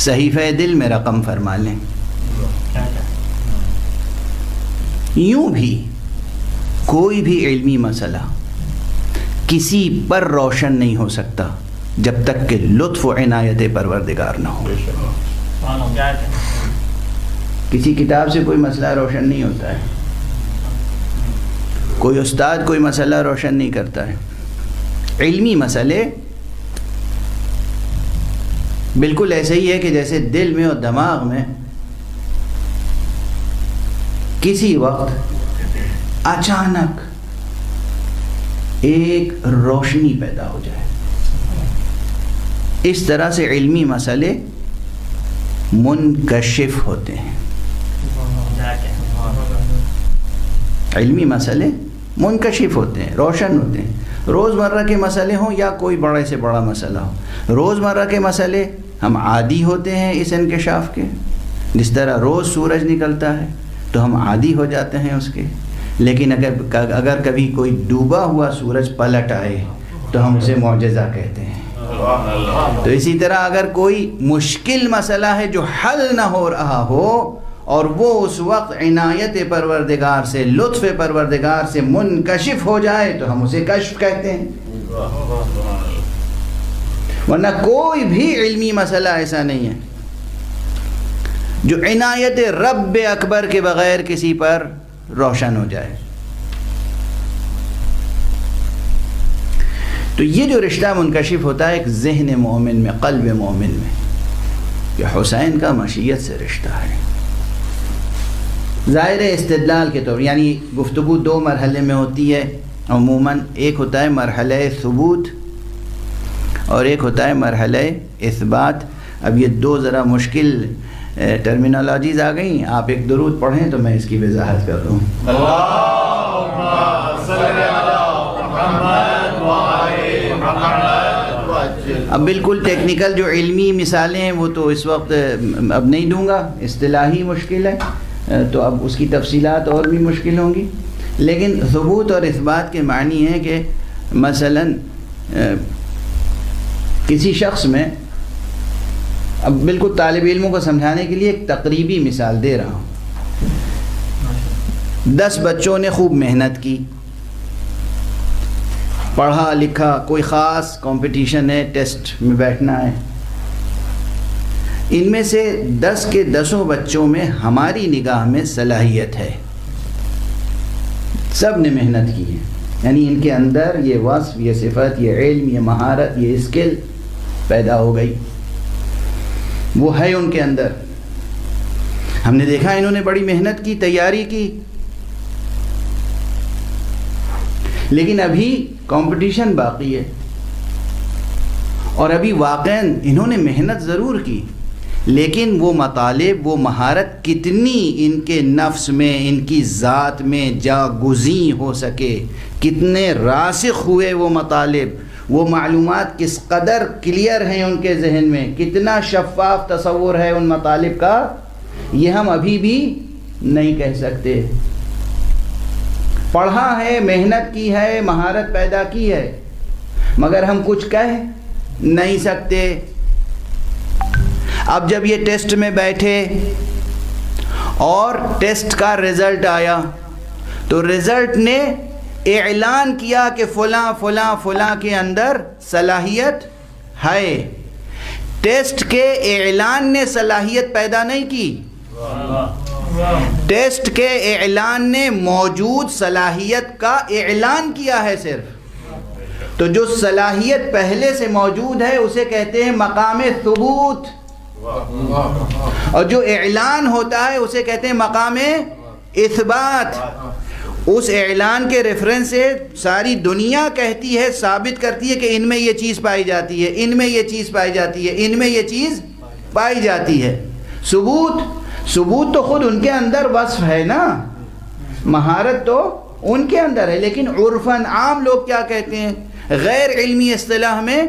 صحیفہ دل میں رقم فرما لیں۔ یوں بھی کوئی بھی علمی مسئلہ کسی پر روشن نہیں ہو سکتا جب تک کہ لطف و عنایت پروردگار نہ ہو۔ کسی کتاب سے کوئی مسئلہ روشن نہیں ہوتا ہے، کوئی استاد کوئی مسئلہ روشن نہیں کرتا ہے۔ علمی مسئلے بالکل ایسے ہی ہے کہ جیسے دل میں اور دماغ میں کسی وقت اچانک ایک روشنی پیدا ہو جائے، اس طرح سے علمی مسئلے منکشف ہوتے ہیں۔ علمی مسئلے منکشف ہوتے ہیں، روشن ہوتے ہیں۔ روزمرہ کے مسئلے ہوں یا کوئی بڑے سے بڑا مسئلہ ہو، روزمرہ کے مسئلے ہم عادی ہوتے ہیں اس انکشاف کے، جس طرح روز سورج نکلتا ہے تو ہم عادی ہو جاتے ہیں اس کے، لیکن اگر کبھی کوئی ڈوبا ہوا سورج پلٹ آئے تو ہم اسے معجزہ کہتے ہیں۔ تو اسی طرح اگر کوئی مشکل مسئلہ ہے جو حل نہ ہو رہا ہو اور وہ اس وقت عنایت پروردگار سے، لطف پروردگار سے منکشف ہو جائے تو ہم اسے کشف کہتے ہیں۔ ورنہ کوئی بھی علمی مسئلہ ایسا نہیں ہے جو عنایت رب اکبر کے بغیر کسی پر روشن ہو جائے۔ تو یہ جو رشتہ منکشف ہوتا ہے ایک ذہن مومن میں، قلب مومن میں، یہ حسین کا مشیت سے رشتہ ہے۔ ظاہر استدلال کے طور، یعنی گفتگو دو مرحلے میں ہوتی ہے عموماً، ایک ہوتا ہے مرحلہ ثبوت اور ایک ہوتا ہے مرحلہ اثبات۔ اب یہ دو ذرا مشکل ٹرمینالوجیز آ گئیں، آپ ایک درود پڑھیں تو میں اس کی وضاحت کر دوں۔ اب بالکل ٹیکنیکل جو علمی مثالیں ہیں وہ تو اس وقت اب نہیں دوں گا، اصطلاحی مشکل ہے تو اب اس کی تفصیلات اور بھی مشکل ہوں گی، لیکن ثبوت اور اثبات کے معنی ہے کہ مثلاً کسی شخص میں، اب بالکل طالب علموں کو سمجھانے کے لیے ایک تقریبی مثال دے رہا ہوں۔ 10 بچوں نے خوب محنت کی، پڑھا لکھا، کوئی خاص کمپٹیشن ہے، ٹیسٹ میں بیٹھنا ہے۔ ان میں سے 10 کے 10 بچوں میں ہماری نگاہ میں صلاحیت ہے، سب نے محنت کی ہے، یعنی ان کے اندر یہ وصف، یہ صفت، یہ علم، یہ مہارت، یہ اسکل پیدا ہو گئی، وہ ہے ان کے اندر۔ ہم نے دیکھا انہوں نے بڑی محنت کی، تیاری کی، لیکن ابھی کمپٹیشن باقی ہے، اور ابھی واقعاً انہوں نے محنت ضرور کی، لیکن وہ مطالب، وہ مہارت کتنی ان کے نفس میں، ان کی ذات میں جاگزیں ہو سکے، کتنے راسخ ہوئے وہ مطالب، وہ معلومات کس قدر کلیئر ہیں ان کے ذہن میں، کتنا شفاف تصور ہے ان مطالب کا، یہ ہم ابھی بھی نہیں کہہ سکتے۔ پڑھا ہے، محنت کی ہے، مہارت پیدا کی ہے، مگر ہم کچھ کہہ نہیں سکتے۔ اب جب یہ ٹیسٹ میں بیٹھے اور ٹیسٹ کا رزلٹ آیا تو رزلٹ نے اعلان کیا کہ فلاں فلاں فلاں کے اندر صلاحیت ہے، ٹیسٹ کے اعلان نے صلاحیت پیدا نہیں کی، ٹیسٹ کے اعلان نے موجود صلاحیت کا اعلان کیا ہے صرف۔ تو جو صلاحیت پہلے سے موجود ہے اسے کہتے ہیں مقام ثبوت، اور جو اعلان ہوتا ہے اسے کہتے ہیں مقام اثبات۔ اس اعلان کے ریفرنس سے ساری دنیا کہتی ہے، ثابت کرتی ہے کہ ان میں یہ چیز پائی جاتی ہے، ان میں یہ چیز پائی جاتی ہے، ان میں یہ چیز پائی جاتی ہے۔ ثبوت تو خود ان کے اندر وصف ہے نا، مہارت تو ان کے اندر ہے، لیکن عرفاً عام لوگ کیا کہتے ہیں، غیر علمی اصطلاح میں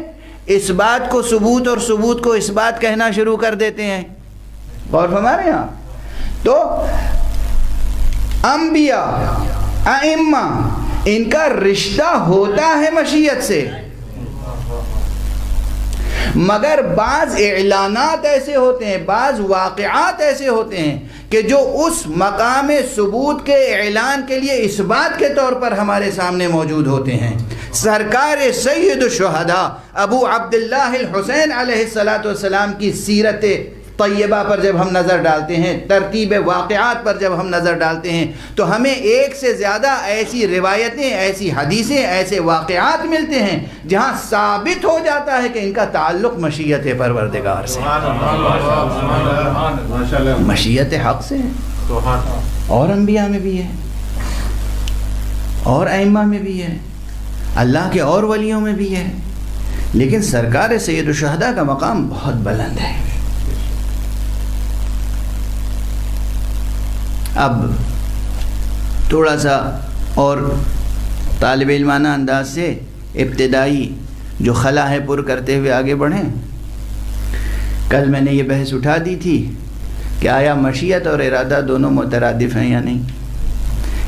اس بات کو ثبوت اور ثبوت کو اس بات کہنا شروع کر دیتے ہیں۔ غور فرمائے یہاں تو انبیاء، ائمہ، ان کا رشتہ ہوتا ہے مشیت سے، مگر بعض اعلانات ایسے ہوتے ہیں، بعض واقعات ایسے ہوتے ہیں کہ جو اس مقام ثبوت کے اعلان کے لیے اثبات کے طور پر ہمارے سامنے موجود ہوتے ہیں۔ سرکار سید الشہداء ابو عبداللہ الحسین علیہ السلام کی سیرت طیبہ پر جب ہم نظر ڈالتے ہیں، ترتیب واقعات پر جب ہم نظر ڈالتے ہیں، تو ہمیں ایک سے زیادہ ایسی روایتیں، ایسی حدیثیں، ایسے واقعات ملتے ہیں جہاں ثابت ہو جاتا ہے کہ ان کا تعلق مشیت پروردگار سے، مشیت حق سے ہے۔ اور انبیاء میں بھی ہے، اور ائمہ میں بھی ہے، اللہ کے اور ولیوں میں بھی ہے، لیکن سرکار سید الشہداء کا مقام بہت بلند ہے۔ اب تھوڑا سا اور طالب علمانہ انداز سے ابتدائی جو خلا ہے پر کرتے ہوئے آگے بڑھیں۔ کل میں نے یہ بحث اٹھا دی تھی کہ آیا مشیت اور ارادہ دونوں مترادف ہیں یا نہیں،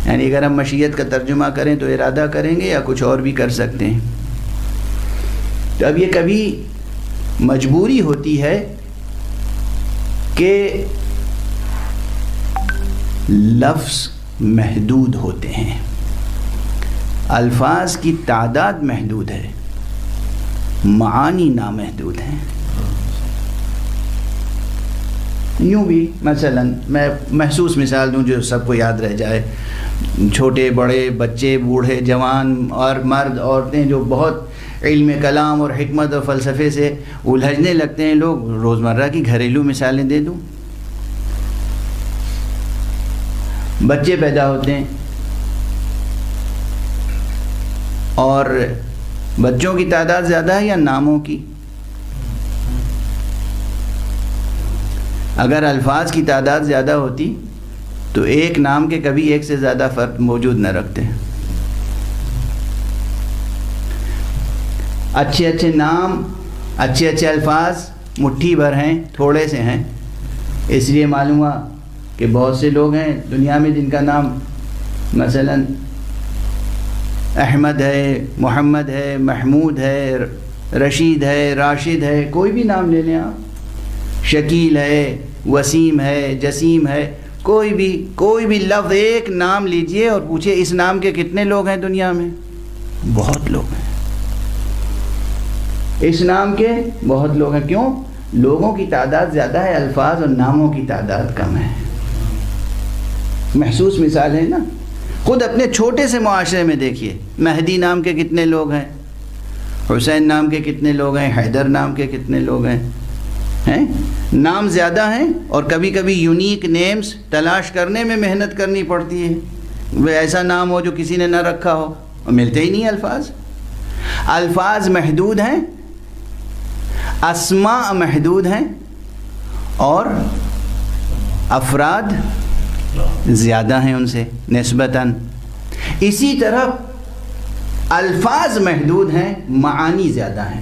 یعنی اگر ہم مشیت کا ترجمہ کریں تو ارادہ کریں گے یا کچھ اور بھی کر سکتے ہیں۔ تو اب یہ کبھی مجبوری ہوتی ہے کہ لفظ محدود ہوتے ہیں، الفاظ کی تعداد محدود ہے، معانی نامحدود ہیں۔ یوں بھی مثلا میں محسوس مثال دوں جو سب کو یاد رہ جائے، چھوٹے بڑے بچے بوڑھے جوان اور مرد عورتیں جو بہت علم کلام اور حکمت اور فلسفے سے الجھنے لگتے ہیں، لوگ روزمرہ کی گھریلو مثالیں دے دوں۔ بچے پیدا ہوتے ہیں اور بچوں کی تعداد زیادہ ہے یا ناموں کی؟ اگر الفاظ کی تعداد زیادہ ہوتی تو ایک نام کے کبھی ایک سے زیادہ فرد موجود نہ رکھتے۔ اچھے اچھے نام، اچھے اچھے الفاظ مٹھی بھر ہیں، تھوڑے سے ہیں، اس لیے معلوم ہوا کہ بہت سے لوگ ہیں دنیا میں جن کا نام مثلا احمد ہے، محمد ہے، محمود ہے، رشید ہے، راشد ہے، کوئی بھی نام لے لیں آپ، شکیل ہے، وسیم ہے، جسیم ہے، کوئی بھی لفظ ایک نام لیجئے اور پوچھئے اس نام کے کتنے لوگ ہیں دنیا میں؟ بہت لوگ ہیں۔ اس نام کے بہت لوگ ہیں، کیوں؟ لوگوں کی تعداد زیادہ ہے، الفاظ اور ناموں کی تعداد کم ہے۔ محسوس مثال ہے نا، خود اپنے چھوٹے سے معاشرے میں دیکھیے، مہدی نام کے کتنے لوگ ہیں، حسین نام کے کتنے لوگ ہیں، حیدر نام کے کتنے لوگ ہیں؟ نام زیادہ ہیں اور کبھی کبھی یونیک نیمز تلاش کرنے میں محنت کرنی پڑتی ہے، وہ ایسا نام ہو جو کسی نے نہ رکھا ہو، اور ملتے ہی نہیں الفاظ محدود ہیں، اسماء محدود ہیں اور افراد زیادہ ہیں ان سے نسبتاً۔ اسی طرح الفاظ محدود ہیں، معانی زیادہ ہیں،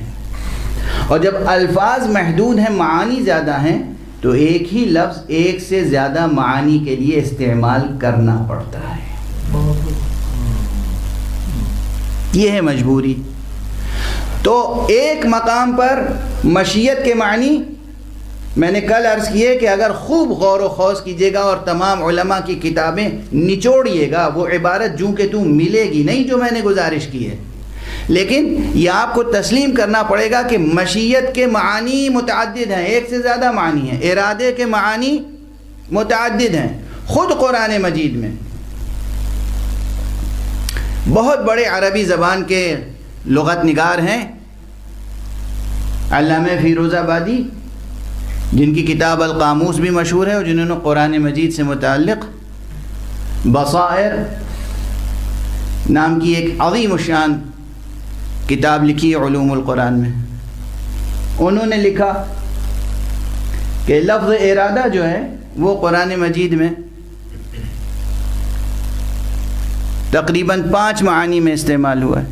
اور جب الفاظ محدود ہیں، معانی زیادہ ہیں، تو ایک ہی لفظ ایک سے زیادہ معانی کے لیے استعمال کرنا پڑتا ہے، یہ ہے مجبوری۔ تو ایک مقام پر مشیت کے معنی میں نے کل عرض کیے کہ اگر خوب غور و خوض کیجیے گا اور تمام علماء کی کتابیں نچوڑیے گا، وہ عبارت جوں کہ توں ملے گی نہیں جو میں نے گزارش کی ہے، لیکن یہ آپ کو تسلیم کرنا پڑے گا کہ مشیت کے معانی متعدد ہیں، ایک سے زیادہ معنی ہیں، ارادے کے معانی متعدد ہیں۔ خود قرآن مجید میں بہت بڑے عربی زبان کے لغت نگار ہیں، علامہ فیروز آبادی، جن کی کتاب القاموس بھی مشہور ہے، اور جنہوں نے قرآن مجید سے متعلق بصائر نام کی ایک عظیم الشان کتاب لکھی ہے علوم القرآن میں۔ انہوں نے لکھا کہ لفظ ارادہ جو ہے وہ قرآن مجید میں تقریباً 5 معانی میں استعمال ہوا ہے۔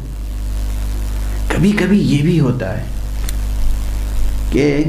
کبھی کبھی یہ بھی ہوتا ہے کہ